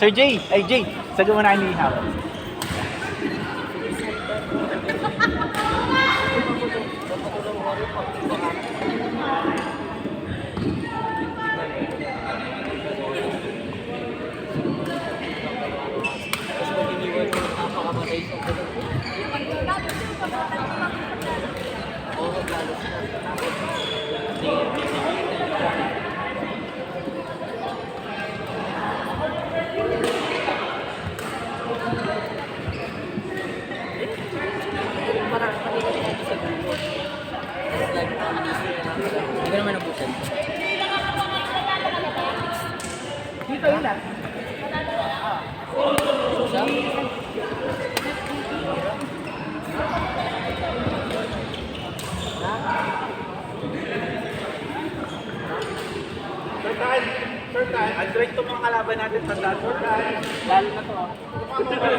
Sir Jay, ay Jay, sagot mo na ni Ihap. Hindi ko naman nabusan. Dito yun lang. Susa? Sir Kyle, address to mga kalaban natin sa dati. Sir Kyle, lalo na to. Sir Kyle.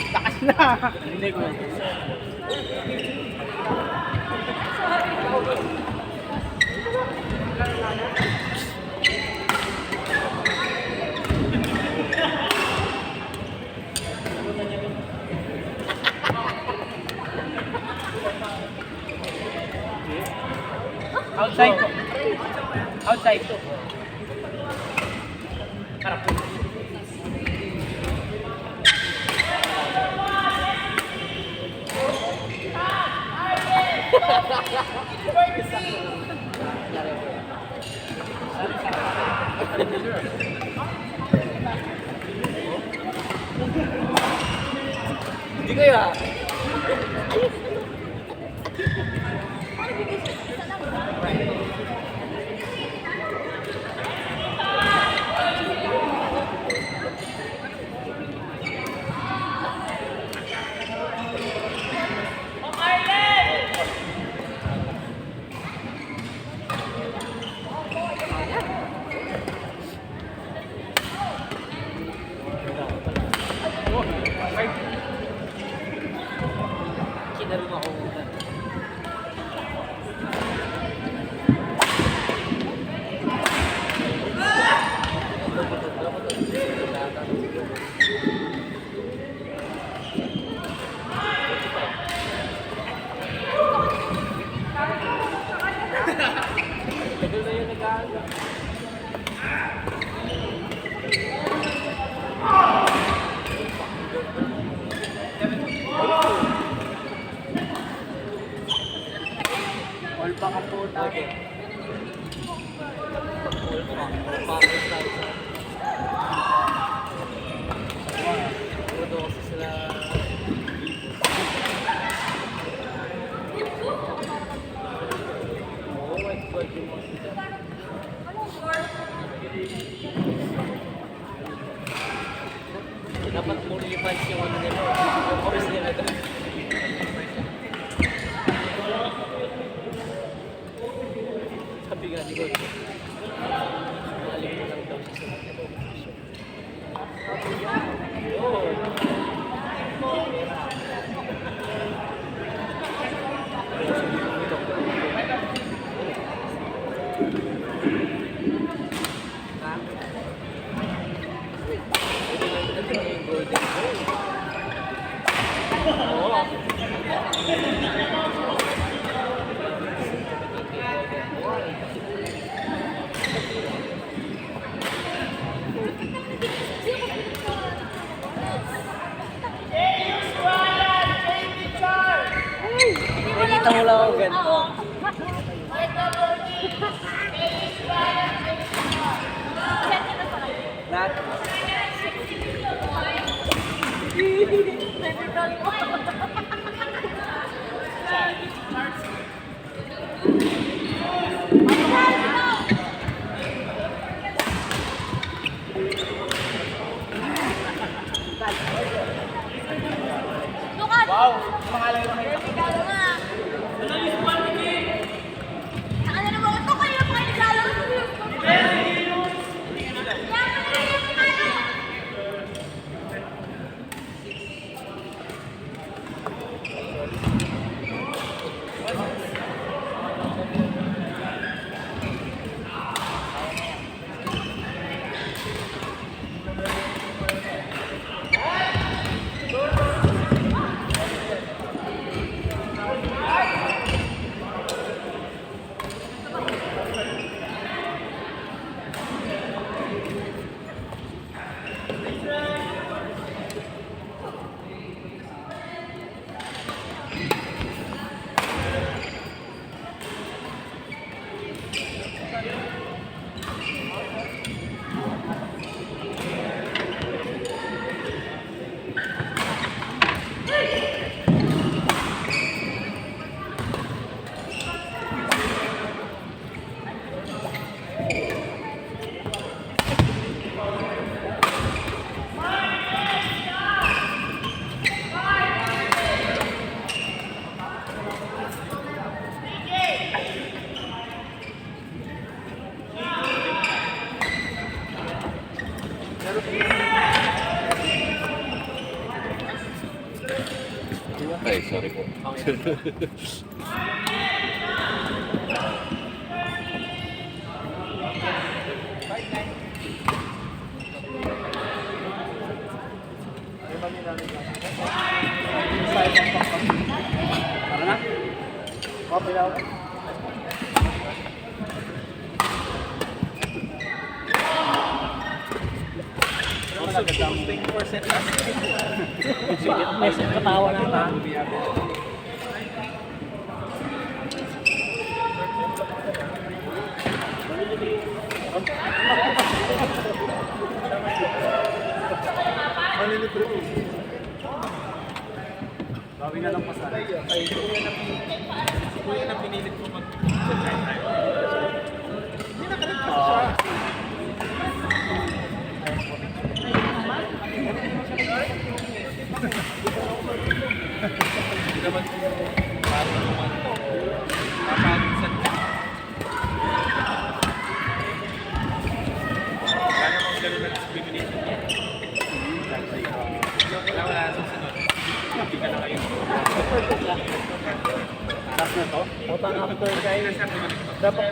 Takas na. Hindi ko. Outside. Outside. Harap. Hindi kaya. Kinaroon ako. Tagal na yung nag-aaga. All pa ka po tayo. Kasi sila dapat mo revise yung ano nila, yung course nila doon. Sabi nga ni God, aling mo lang daw siya sa mga nakita mo lang ako ganito. Wow! Pangalan lang kayo. Ay, sorry po. Tara na. Copy na ako. Also, 15% lang. May katawa na ata. Bawi na lang pasal. Ay, si Kuya na pinilit mo mag- Hindi na kalit kasi siya. Hindi naman parang naman ito. Kapagod sa wala namang ganun na discrimination niya. Wala na susunod. Hindi ka na kayo. Last na to? Utang after guys. Dapat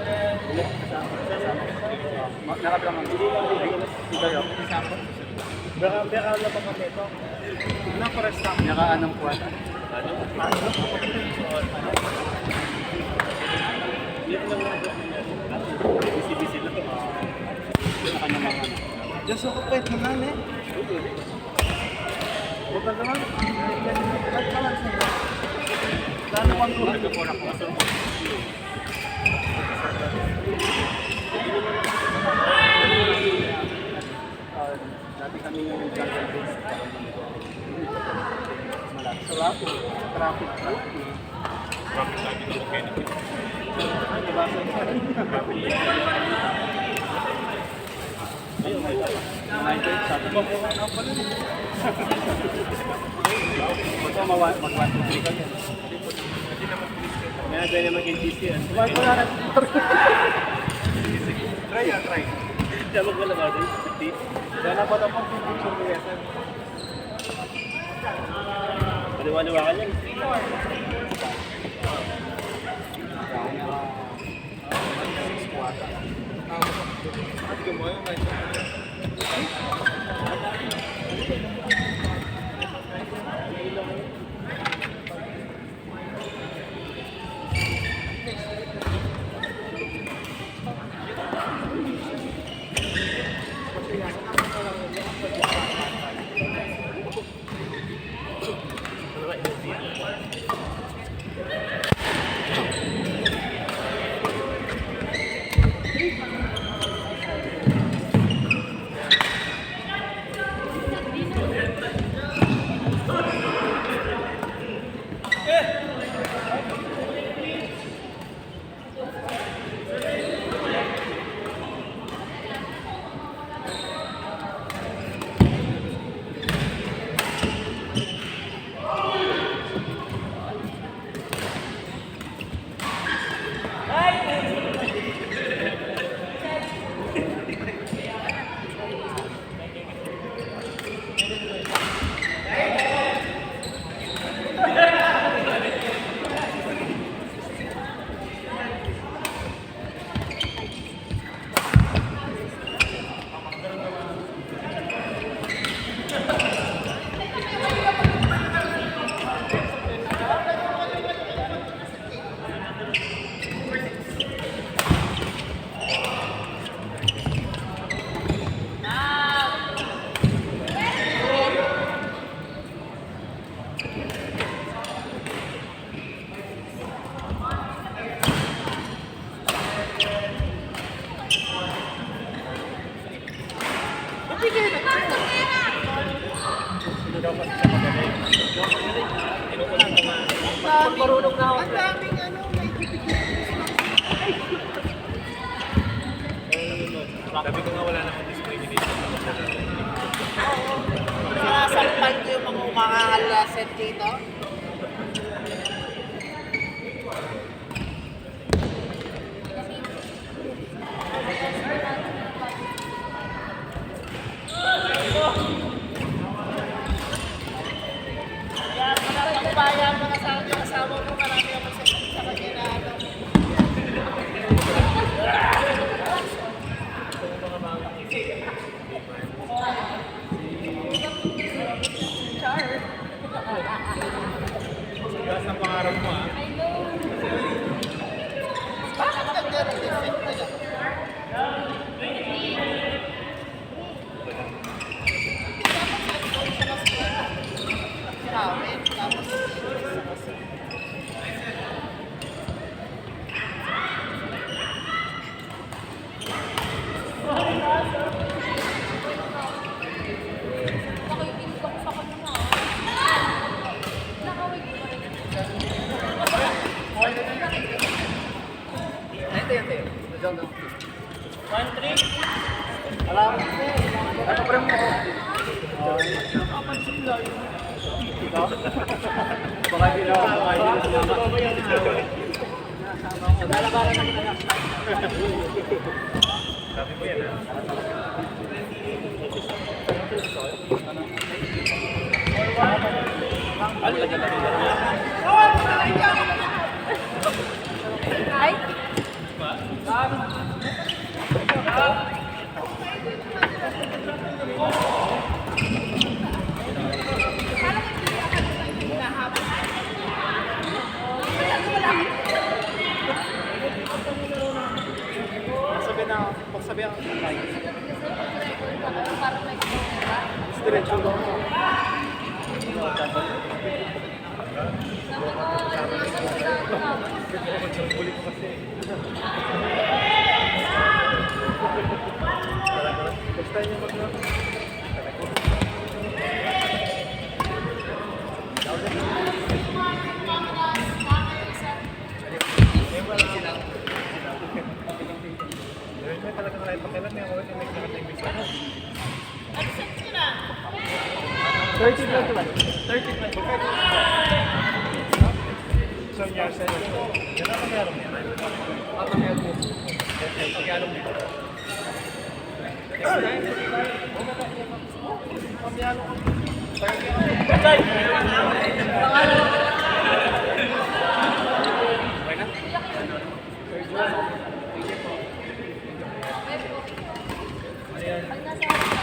nakablang ang ito yun. Baka lang pa kami ito. Ano para stop? Nakaan ng kuwan. Busy-busy lang. Nakanya mga ano. Just so kahit naman eh. Bukan naman. Kahit naman siya. Lalo pang tulad ko na ko. Dati kami yung jungle base. Malapit sa traffic. Traffic lagi na okay na. Ayun, may sabi ko po nga pala. Ito, mag-1-2-3 ka yan. May na dyan mag-NTC yan. Try yan, try. Diyan mag-wala ba rin? Diyan na ba tapos yung picture mo yan? Maliwa-liwa ka yan. kasi siya magaling. Inuulan ko nga. Marunong na ako. Ang daming ano, may Sabi ko nga wala namang discrimination. sinasampal ko yung mga umakakalaset dito. Kaya pala pagpaya mga sa aking asawa mo, marami ako sa kanya na ano. Gas ng pangarap mo ah. Bakit nagre-reflect na yan? Sabi, tapos Nakikinig ako sa kanya. Nakawig ko rin. Baka hindi na sabi mo yan ah. Ay! Pagsabi ang Parang may kumita. diretso mo. Sabi ko, ano yung pagkakita? Huli ko kasi. Basta niyo mag-rock. May talaga na ipakilan may ako may nakatay sa ano. 30 plus naman. 30 plus. So, year set. Yan ang pangyarong yan. Ang pangyarong mo. Ang pangyarong mo. Next time. Pag nasa harap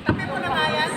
tabi mo na nga yan.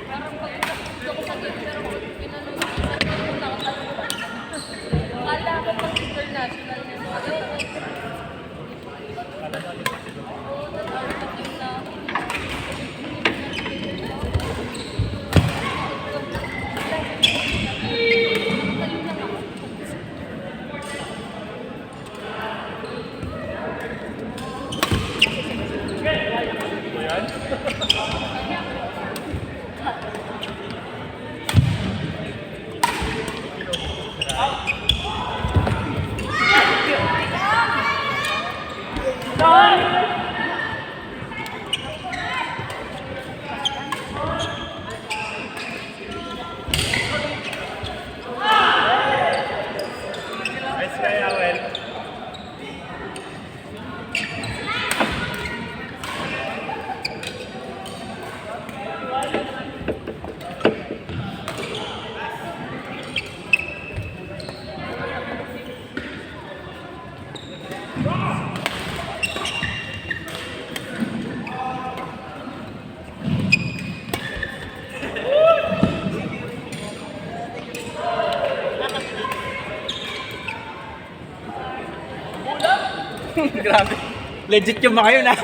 parang pag ako sa game, pero pinanood ko sa game, nakatalungan. Akala ko pag international na ano. Oo, natatakil na ako. Nakatalun lang ako. Grabe. Legit yung mga yun, ha?